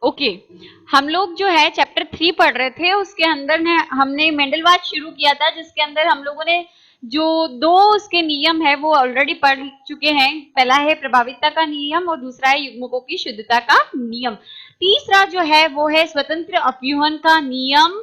Okay हम लोग जो है चैप्टर 3 पढ़ रहे थे, उसके अंदर ने हमने मेंडलवाद शुरू किया था, जिसके अंदर हम लोगों ने जो दो उसके नियम है वो ऑलरेडी पढ़ चुके हैं। पहला है प्रभाविता का नियम और दूसरा है युग्मकों की शुद्धता का नियम। तीसरा जो है वो है स्वतंत्र अपव्यूहन का नियम।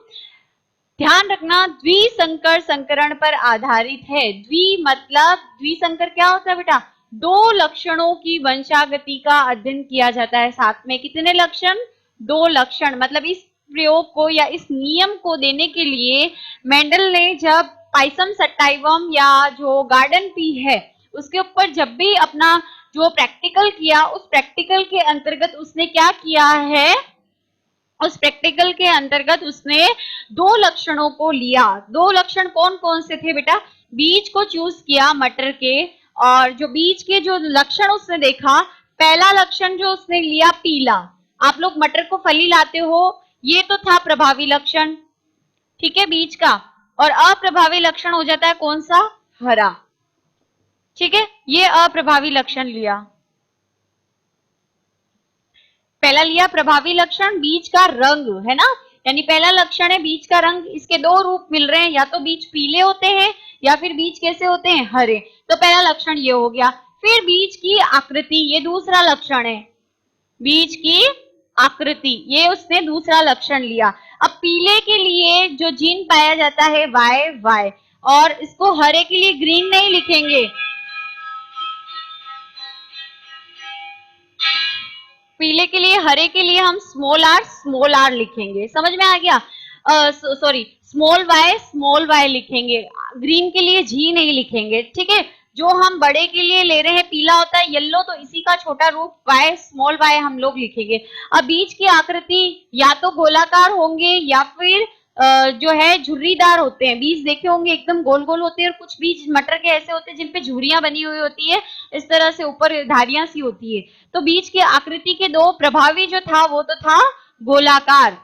ध्यान रखना द्विसंकर संकरण पर आधारित है। द्विसंकर क्या होता है बेटा? दो लक्षणों की वंशागति का अध्ययन किया जाता है साथ में। कितने लक्षण? दो लक्षण। मतलब इस प्रयोग को या इस नियम को देने के लिए मेंडल ने जब पाइसम सटाइवम या जो गार्डन पी है उसके ऊपर जब भी अपना जो प्रैक्टिकल किया, उस प्रैक्टिकल के अंतर्गत उसने क्या किया है? उस प्रैक्टिकल के अंतर्गत उसने दो लक्षणों को लिया। दो लक्षण कौन कौन से थे बेटा? बीज को चूज किया मटर के, और जो बीज के जो लक्षण उसने देखा, पहला लक्षण जो उसने लिया पीला। आप लोग मटर को फली लाते हो, ये तो था प्रभावी लक्षण, ठीक है, बीज का। और अप्रभावी लक्षण हो जाता है कौन सा? हरा, ठीक है। ये अप्रभावी लक्षण लिया। पहला लिया प्रभावी लक्षण बीज का रंग, है ना, यानी पहला लक्षण है बीज का रंग। इसके दो रूप मिल रहे हैं, या तो बीज पीले होते हैं या फिर बीज कैसे होते हैं? हरे। तो पहला लक्षण ये हो गया। फिर बीज की आकृति, ये दूसरा लक्षण है, बीज की आकृति, ये उसने दूसरा लक्षण लिया। अब पीले के लिए जो जीन पाया जाता है वाई, और इसको हरे के लिए ग्रीन नहीं लिखेंगे, पीले के लिए, हरे के लिए हम स्मॉल आर लिखेंगे। समझ में आ गया? सॉरी, स्मॉल वाई लिखेंगे। ग्रीन के लिए जी नहीं लिखेंगे, ठीक है। जो हम बड़े के लिए ले रहे हैं पीला होता है येलो, तो इसी का छोटा रूप वाई, स्मॉल वाई हम लोग लिखेंगे। अब बीज की आकृति या तो गोलाकार होंगे या फिर जो है झुर्रीदार होते हैं। बीज देखे होंगे एकदम गोल गोल होते हैं, और कुछ बीज मटर के ऐसे होते हैं जिनपे झुर्रियां बनी हुई होती है, इस तरह से ऊपर धारियां सी होती है। तो बीज की आकृति के दो, प्रभावी जो था वो तो था गोलाकार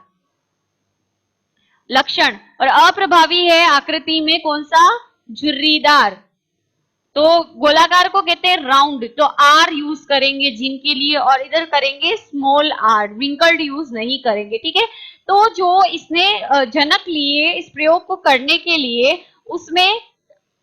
लक्षण, और अप्रभावी है आकृति में कौन सा? झुर्रीदार। तो गोलाकार को कहते हैं राउंड, तो आर यूज करेंगे जीन के लिए, और इधर करेंगे स्मॉल आर, विंकल्ड यूज नहीं करेंगे, ठीक है। तो जो इसने जनक लिए इस प्रयोग को करने के लिए, उसमें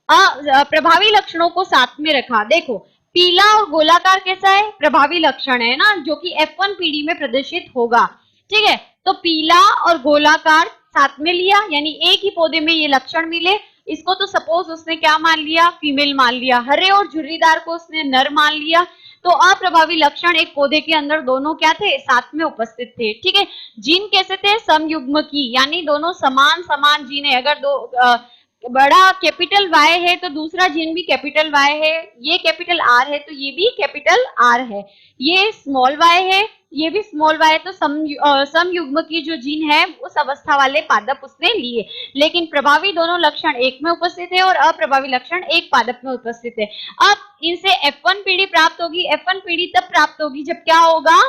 प्रभावी लक्षणों को साथ में रखा। देखो पीला और गोलाकार कैसा है? प्रभावी लक्षण है ना, जो कि F1 पीढ़ी में प्रदर्शित होगा, ठीक है। तो पीला और गोलाकार साथ में लिया, यानी एक ही पौधे में ये लक्षण मिले। इसको तो सपोज उसने क्या मान लिया? फीमेल मान लिया। हरे और झुर्रीदार को उसने नर मान लिया। तो अप्रभावी लक्षण एक पौधे के अंदर दोनों क्या थे? साथ में उपस्थित थे, ठीक है। जीन कैसे थे? समयुग्म की, यानी दोनों समान समान जीन है। अगर दो बड़ा कैपिटल वाई है तो दूसरा जीन भी कैपिटल वाई है, ये कैपिटल आर है तो ये भी कैपिटल आर है, ये स्मॉल वाई है, ये भी स्मॉल वाई है। तो समयुग्म की जो जीन है उस अवस्था वाले पादप उसने लिए, लेकिन प्रभावी दोनों लक्षण एक में उपस्थित है और अप्रभावी लक्षण एक पादप में उपस्थित है। अब इनसे F1 पीढ़ी प्राप्त होगी। F1 पीढ़ी तब प्राप्त होगी जब क्या होगा?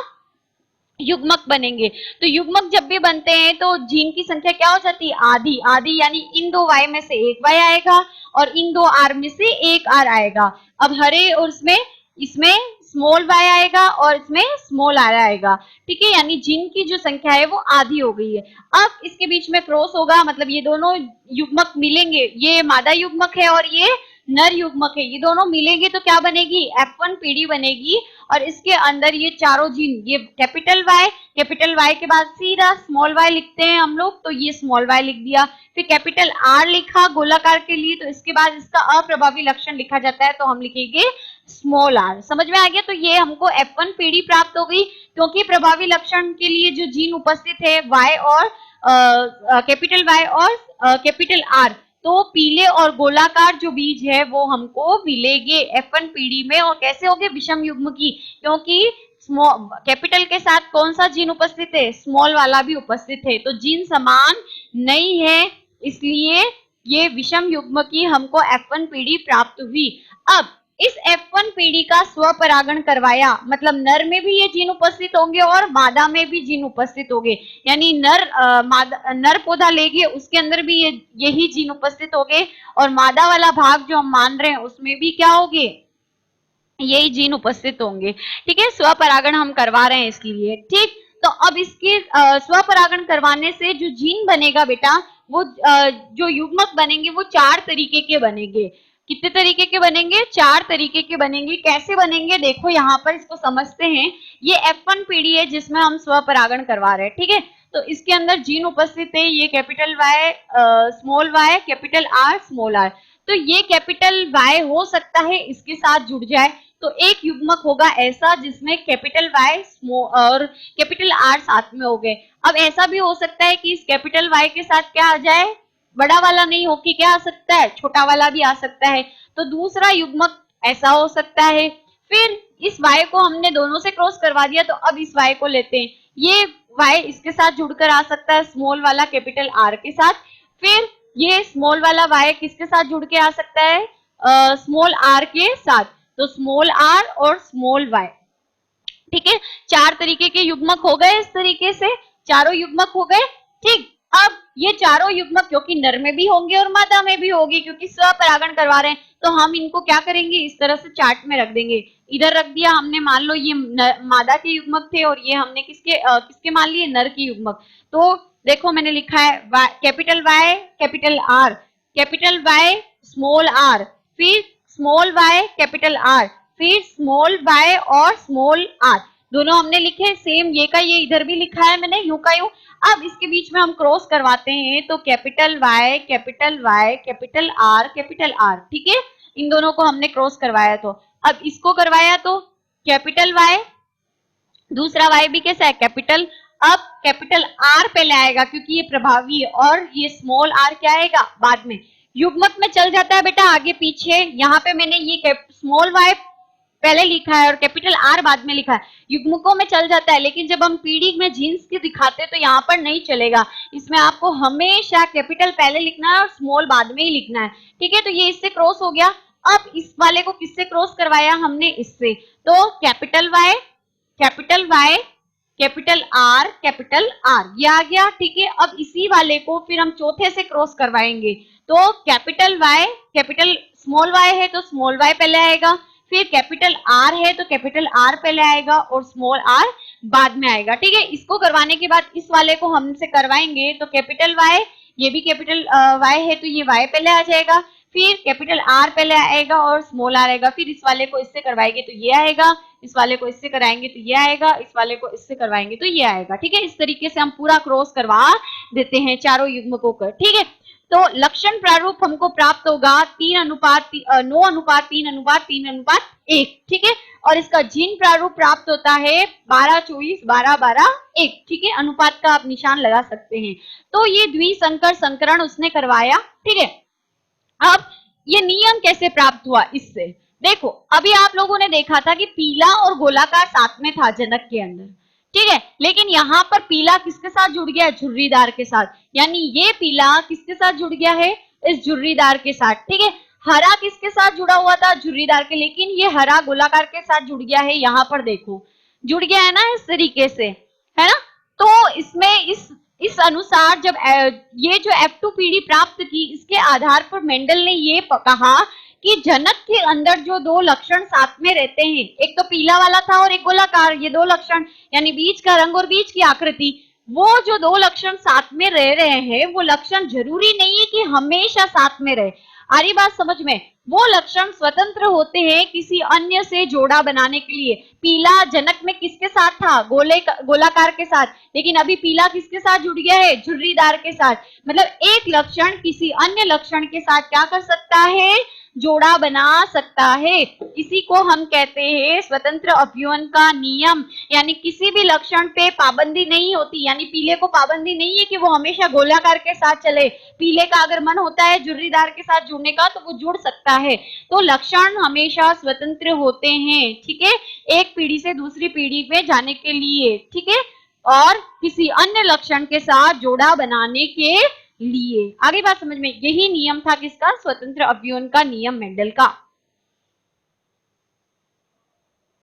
युग्मक बनेंगे। तो युग्मक जब भी बनते हैं तो जीन की संख्या क्या हो जाती है? आधी आधी, यानी इन दो वाई में से एक वाई आएगा और इन दो आर में से एक आर आएगा। अब हरे और इसमें स्मॉल वाई आएगा और इसमें स्मॉल आर आएगा, ठीक है, यानी जीन की जो संख्या है वो आधी हो गई है। अब इसके बीच में क्रॉस होगा, मतलब ये दोनों युग्मक मिलेंगे, ये मादा युग्मक है और ये नर युग्मक है, ये दोनों मिलेंगे तो क्या बनेगी? F1 पीढ़ी बनेगी। और इसके अंदर ये चारों जीन, ये कैपिटल वाई के बाद सीधा स्मॉल वाई लिखते हैं हम लोग, तो ये स्मॉल वाई लिख दिया। फिर कैपिटल आर लिखा गोलाकार के लिए, तो इसके बाद इसका अप्रभावी लक्षण लिखा जाता है, तो हम लिखेंगे स्मॉल आर। समझ में आ गया? तो ये हमको F1 पीढ़ी प्राप्त हो गई, क्योंकि प्रभावी लक्षण के लिए जो जीन उपस्थित है वाई और कैपिटल वाई और कैपिटल आर, तो पीले और गोलाकार जो बीज है वो हमको मिलेंगे F1 पीढ़ी में। और कैसे होंगे? विषम युग्म की, क्योंकि कैपिटल के साथ कौन सा जीन उपस्थित है? स्मॉल वाला भी उपस्थित है, तो जीन समान नहीं है, इसलिए ये विषम युग्म की हमको F1 पीढ़ी प्राप्त हुई। अब इस F1 पीढ़ी का स्वपरागण करवाया, मतलब नर में भी ये जीन उपस्थित होंगे और मादा में भी जीन उपस्थित होंगे, यानी नर पौधा लेंगे उसके अंदर भी यही जीन उपस्थित होंगे, और मादा वाला भाग जो हम मान रहे हैं उसमें भी क्या होंगे? यही जीन उपस्थित होंगे, ठीक है। स्वपरागण हम करवा रहे हैं इसलिए, ठीक। तो अब इसके स्वपरागण करवाने से जो जीन बनेगा बेटा, वो जो युग्मक बनेंगे वो 4 तरीके के बनेंगे। कितने तरीके के बनेंगे? 4 तरीके के बनेंगे। कैसे बनेंगे देखो यहाँ पर, इसको समझते हैं। ये F1 पीढ़ी है जिसमें हम स्वपरागण करवा रहे हैं, ठीक है। तो इसके अंदर जीन उपस्थित है, ये capital Y small y, capital R small r। तो ये कैपिटल Y हो सकता है इसके साथ जुड़ जाए, तो एक युग्मक होगा ऐसा जिसमें कैपिटल Y और कैपिटल R साथ में हो गए। अब ऐसा भी हो सकता है कि इस कैपिटल Y के साथ क्या आ जाए, बड़ा वाला नहीं होके क्या आ सकता है, छोटा वाला भी आ सकता है। तो दूसरा युग्मक ऐसा हो सकता है। फिर इस Y को हमने दोनों से क्रॉस करवा दिया, तो अब इस Y को लेते हैं। ये Y इसके साथ जुड़कर आ सकता है स्मॉल वाला कैपिटल R के साथ। फिर ये स्मॉल वाला Y किसके साथ जुड़ के आ सकता है, स्मॉल r के साथ। तो स्मॉल r और स्मॉल y, ठीक है। 4 तरीके के युग्मक हो गए, इस तरीके से चारों युग्मक हो गए, ठीक। अब ये चारों युग्मक क्योंकि नर में भी होंगे और मादा में भी होगी, क्योंकि स्वपरागण करवा रहे हैं, तो हम इनको क्या करेंगे, इस तरह से चार्ट में रख देंगे। इधर रख दिया हमने, मान लो ये मादा के युग्मक थे और ये हमने किसके मान लिए, नर के युग्मक। तो देखो मैंने लिखा है capital Y capital R, capital Y small r, फिर स्मॉल y कैपिटल R, फिर स्मॉल y और स्मॉल r, दोनों हमने लिखे सेम। ये का ये इधर भी लिखा है मैंने, यूं का यूं। अब इसके बीच में हम क्रॉस करवाते हैं, तो capital Y capital Y capital R capital R, ठीक है। इन दोनों को हमने क्रॉस करवाया, तो अब इसको करवाया तो कैपिटल Y, दूसरा Y भी कैसा है, कैपिटल। अब कैपिटल R पहले आएगा क्योंकि ये प्रभावी है, और ये स्मॉल r क्या आएगा बाद में। युग्मक में चल जाता है बेटा आगे पीछे, यहाँ पे मैंने ये स्मॉल y पहले लिखा है और कैपिटल R बाद में लिखा है, युग्मकों में चल जाता है। लेकिन जब हम पीढ़ी में जीन्स की दिखाते हैं तो यहाँ पर नहीं चलेगा, इसमें आपको हमेशा कैपिटल पहले लिखना है और स्मॉल बाद में ही लिखना है, ठीक है। तो ये इससे क्रॉस हो गया। अब इस वाले को किससे क्रॉस करवाया हमने, इससे। तो capital Y capital Y capital R capital R, ये आ गया, ठीक है। अब इसी वाले को फिर हम चौथे से क्रॉस करवाएंगे, तो capital Y capital small y है तो स्मॉल y पहले आएगा, फिर कैपिटल R है तो कैपिटल R पहले आएगा और स्मॉल r बाद में आएगा, ठीक है। इसको करवाने के बाद इस वाले को हमसे करवाएंगे, तो कैपिटल Y, ये भी कैपिटल Y है तो ये y पहले आ जाएगा, फिर कैपिटल R पहले आएगा और स्मॉल r आएगा। फिर इस वाले को इससे करवाएंगे तो ये आएगा, इस वाले को इससे कराएंगे तो ये आएगा, इस वाले को इससे करवाएंगे तो ये आएगा, ठीक है। इस तरीके से हम पूरा क्रॉस करवा देते हैं चारों युग्मकों को, ठीक है। तो लक्षण प्रारूप हमको प्राप्त होगा 9:3:3:1, ठीक है। और इसका जीन प्रारूप प्राप्त होता है 12:24:12:1, ठीक है। अनुपात का आप निशान लगा सकते हैं। तो ये द्विसंकर संकरण उसने करवाया, ठीक है। अब ये नियम कैसे प्राप्त हुआ, इससे देखो, अभी आप लोगों ने देखा था कि पीला और गोलाकार साथ में था जनक के अंदर, ठीक है। लेकिन यहाँ पर पीला किसके साथ जुड़ गया, झुर्रीदार के साथ, यानी ये पीला किसके साथ जुड़ गया है, इस झुर्रीदार के साथ, ठीक है। हरा किसके साथ जुड़ा हुआ था, झुर्रीदार के, लेकिन ये हरा गोलाकार के साथ जुड़ गया है, यहाँ पर देखो जुड़ गया है ना, इस तरीके से, है ना। तो इसमें इस अनुसार जब ये जो F2 पीढ़ी प्राप्त की, इसके आधार पर मेंडल ने ये कहा कि जनक के अंदर जो दो लक्षण साथ में रहते हैं, एक तो पीला वाला था और एक गोलाकार, ये दो लक्षण यानी बीज का रंग और बीज की आकृति, वो जो दो लक्षण साथ में रह रहे हैं, वो लक्षण जरूरी नहीं है कि हमेशा साथ में रहे। आ रही बात समझ में, वो लक्षण स्वतंत्र होते हैं किसी अन्य से जोड़ा बनाने के लिए। पीला जनक में किसके साथ था, गोलाकार के साथ, लेकिन अभी पीला किसके साथ जुड़ गया है, झुर्रीदार के साथ। मतलब एक लक्षण किसी अन्य लक्षण के साथ क्या कर सकता है, जोड़ा बना सकता है। इसी को हम कहते हैं स्वतंत्र अवयवन का नियम, यानी किसी भी लक्षण पे पाबंदी नहीं होती, यानी पीले को पाबंदी नहीं है कि वो हमेशा गोलाकार के साथ चले। पीले का अगर मन होता है झुर्रीदार के साथ जुड़ने का तो वो जुड़ सकता है। तो लक्षण हमेशा स्वतंत्र होते हैं, ठीक है, एक पीढ़ी से दूसरी पीढ़ी में जाने के लिए, ठीक है, और किसी अन्य लक्षण के साथ जोड़ा बनाने के लिए। आगे बात समझ में, यही नियम था किसका, स्वतंत्र अवयवन का नियम मेंडल का।